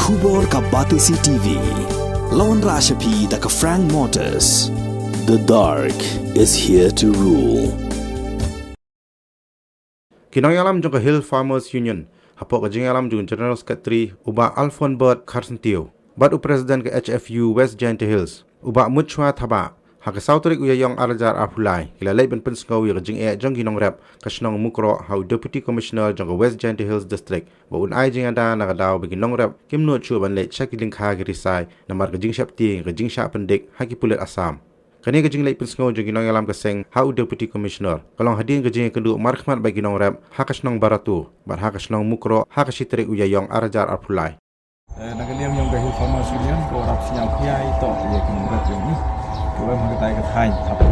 Khubor ka Batisi TV. Lawan Rashapi da ka Frank Motors. The dark is here to rule. Kinang alam jong ka Hill Farmers Union. Hapok ka jing alam jong General Secretary uba Alphon Bert Carcentio. Bat President ka HFU West Giant Hills. Uba Muchwa Thaba. Haka Sauterik uyayong Arajar Apulai. Kilalay ben penskaw yung jing jong ginong rep. Kasinong mukro how Deputy Commissioner jong ka West Giant Hills District. Baun ay jing ada nakadaw beginong rep. Kim no chu ban late shakiling kagirisay na marga jing syapti ka jing syap pendik haki pulit Assam. Kani ka jing late penskaw jong ginong alam kaseng how Deputy Commissioner. Kalong hadin ka jing kendu markmat bagi ginong rep. Hakasinong baratu. Bar hakasinong mukro hakasiterik uyayong Arajar Apulai. Nagaliam yung Hill Farmers Union ko rap sinyang piyay ito iya ginong rep yung ni. Kau mengenai katakan apa?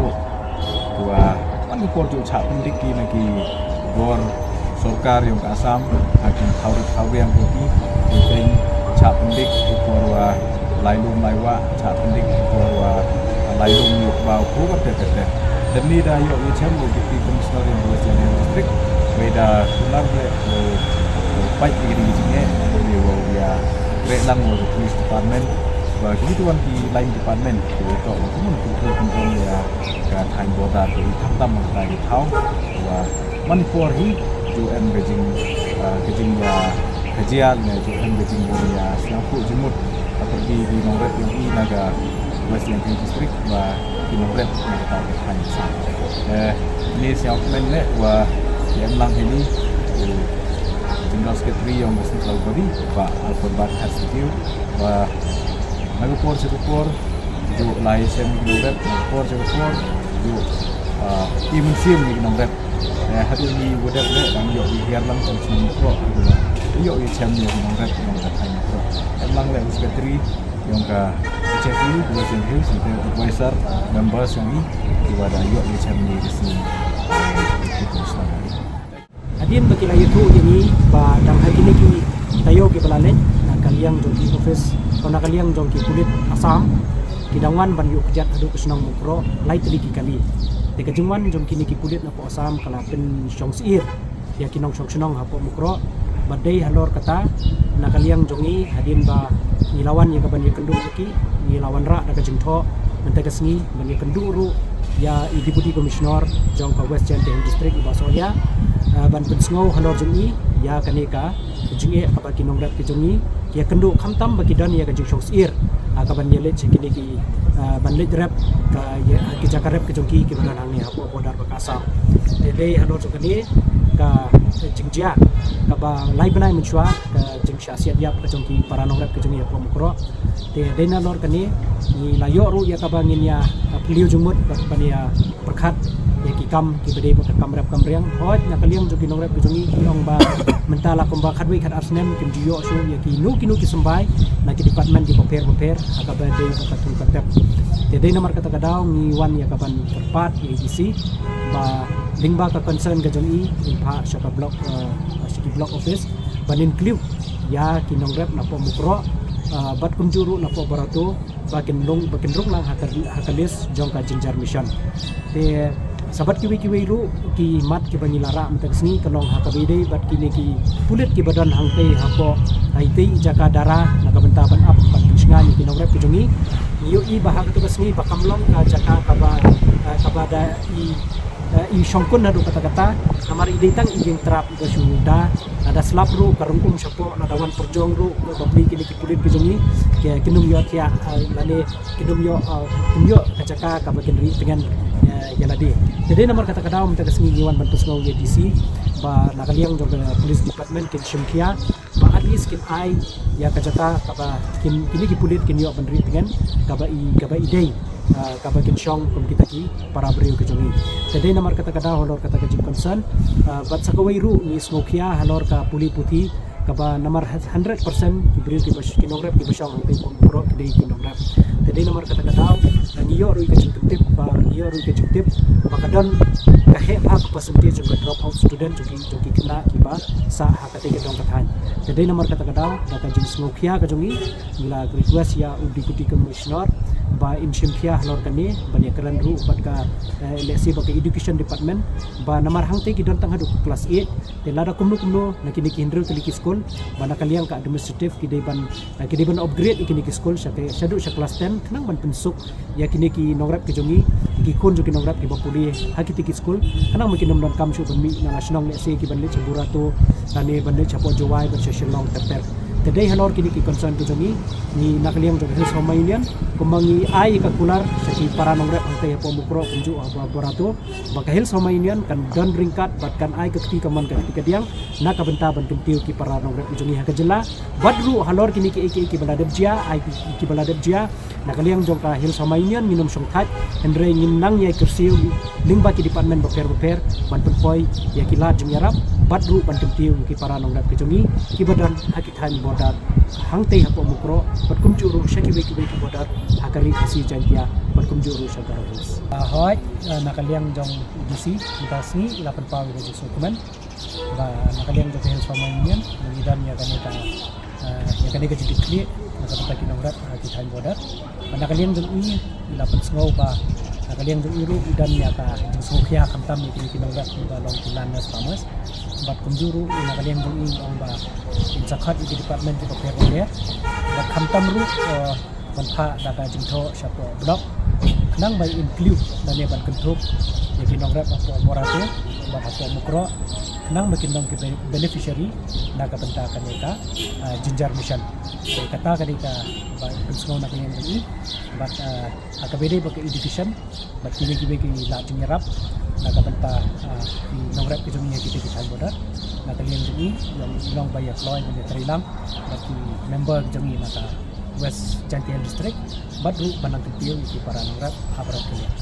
Kau mana korjo cak pendiki lagi gor sorkar yang Assam akan tahu yang pergi mungkin cak pendik kau lailum laiwa cak pendik kau lailum yuk bau kau berdekat. Dan ni dah yuk macam Deputy Commissioner yang West Giant District beda pulang le baik begini begini dia relang was police department. Bagi tuan di lain department itu namun kemudian ya kan boda dari tamtam mengenai tahu bahwa Manipur hi UN Beijing ya kajian ya UN Beijing ya siapa jemut atau di Nongret yang ini naga West Giant District wa di Nongret yang kita kan sana ini siapa menle wa yang lang ini General Secretary yang mesti selalu beri Pak Alphon Bert Carcentio wa Nagpor jo lai sem ginong rep nagpor jo even sim ginong rep hari ni bodap le dang yo biar lang kon sum pro agula yo sem ginong rep thai pro lang le secretary yang ka HFU West Giant Hills advisor members yang ni kiwada yo sem ni resmi Adin bagi la itu ini ba dang hari ni ki tayo ke balanen kaliang jongki office kona kaliang jongki kulit Assam kidangan ban yuk kejat adu kesenang mukro lai teliki kali te kejungwan jongki niki kulit na po Assam kala pen syong sir ya kinong syong senong hapo mukro badai halor kata na kaliang jongi hadin ba nilawan ya kaban ya kendung ki nilawan ra na kejengtho mentega sengi ban ya kenduru ya Deputy Commissioner jongka West Giant District ba soya ban pensngau halor jongi ya kaneka jinge apa kinong rap kijongi kia kenduk khamtam bagi dan ya kajing shows ir akaban yelet chekini ki banlet rap ka ya ki jakar rap kijongki ki badan hangi hapo bodar bakasam dede halo jokani ka jingjia ka ba lai banai menchua ka jingsha siat yap kijongki para nong rap kijongi hapo mukro te dena lor kani ni layo ru ya ka bangin ya piliu jumut ban ya perkhat ya ki kam ki bede pot kam rap kam riang hoj na kaliang jogi nong rap kijongi kiong ba mentala komba khadwi khat arsnem kim jiyo su ya ki nu ki sembai na ki department ki prepare akaba de katun katep te nomor kata kadaw ni wan ya kaban terpat ADC ba lingba ka concern ka jongi impa syaka block syaki block office banin clip ya ki nong rap na po mukro bat kunjuru na po barato bakin rung lang hakalis jong ka jinjar mission te sabat kiwi ru ki mat ki banyilara mentek sini kelong hakabide bat kini ki pulit ki badan hangte hapo haite jaka dara naga bentaban up bat pisngani ki nogrep kijongi yo i bahag tu kesni bakamlong ka jaka kabada i shongkun nadu kata-kata amar idetang igeng trap ga suda ada slap ru karungkum syapo nadawan perjong ru babli kini ki pulit kijongi ke kinum yo tia lane kinum yo kajaka kabagen ri dengan yaladi jadi nomor kata-kata minta kesini iwan bantu semua DC ba nakaliang jog police department kin syumkia ba at least kin ai ya kajata kaba kin kini ki pulit kin yo bandri dengan kaba idei kaba kin syong kum kita ki para beriu kejongi jadi nomor kata-kata holor kata kajing concern bat sakawai ru ni smokia halor ka puli putih kaba nomor 100% kibri ki bas kinograp ki basang hangte puro kidei kinograp jadi nomor kata-kata niyo ru ka jingtip ba niyo ru ka jingtip makadon kahe hak percentage of drop out student jogi kena kiba sa hakate ke dong kathan jadi nomor kata-kata data jing smokia ka jongi gila request ya Deputy Commissioner ba insyimkia halor kani banyak keran ru bat ka eleksi bagi education department ba nomor hangte ki don tang hadu kelas 8 te lada kumnu nakini ki hindru teliki school school mana kalian ka administrative kini ban upgrade kini ki school syake syadu syak kelas 10 kenang ban pensuk ya kini ki nograp ki jongi ki kun jo ki nograp ki bapuli hakiti ki school kenang mungkin nom kam shu ban mi na national ne se ki ban le chabura to tane ban le chapo jowai ban social long terper today halor kini ki concern ki jongi ni nakaliang jo hills homainian kumangi ai ka kular syaki para nograp angte po mukro kunju barato baka hills homainian kan don ringkat bat kan ai ka ketika man ka ketika diang na ka benta ban kentiu ki para nograp jongi ha kajela badru halor kini ki baladep jia ai ki baladep jia nakaliang jo ka hills homainian minum songkat endre nginang yai kersiu lingba ki department beper ban penpoi ya kilat jeng yarap badru ban kentiu ki para nograp jongi ki badan hakitan bodar hangte hapo mukro patkum juru syaki beki bodar hakari kasi jantia patkum juru syakara hills hoi nakaliang jong disi intasi 8 pawi de dokumen ba nakaliang jong hills homainian mengidan ya kaneta ya kaneka jadi kli nakata kinongrat hakitan bodar nakaliang jong ini 8 sngau ba nakaliang jong iru idan ya ka jong sokhya kamtam ni kinongrat ba long tilanas pamas bat kumjuru nakaliang jong ini ong ba insakat di department di Papua bat kamtam ru banpa daga jingtho syapo blok nang by include dan ban kentuk ya kinongrat apa morato bat apa mukro nang makinong ki beneficiary naga benta kaneka jinjar mission so kata kaneka ba pensgo na kanyen ini bat akabede bak education bat kini la jingarap naga benta kinongrat ki jomnya kita ki bodar na kanyen ini yang long by employ ni trilang bat ki member jomi nata West Jantian District badru banang kecil di para nongrat habarat kalian.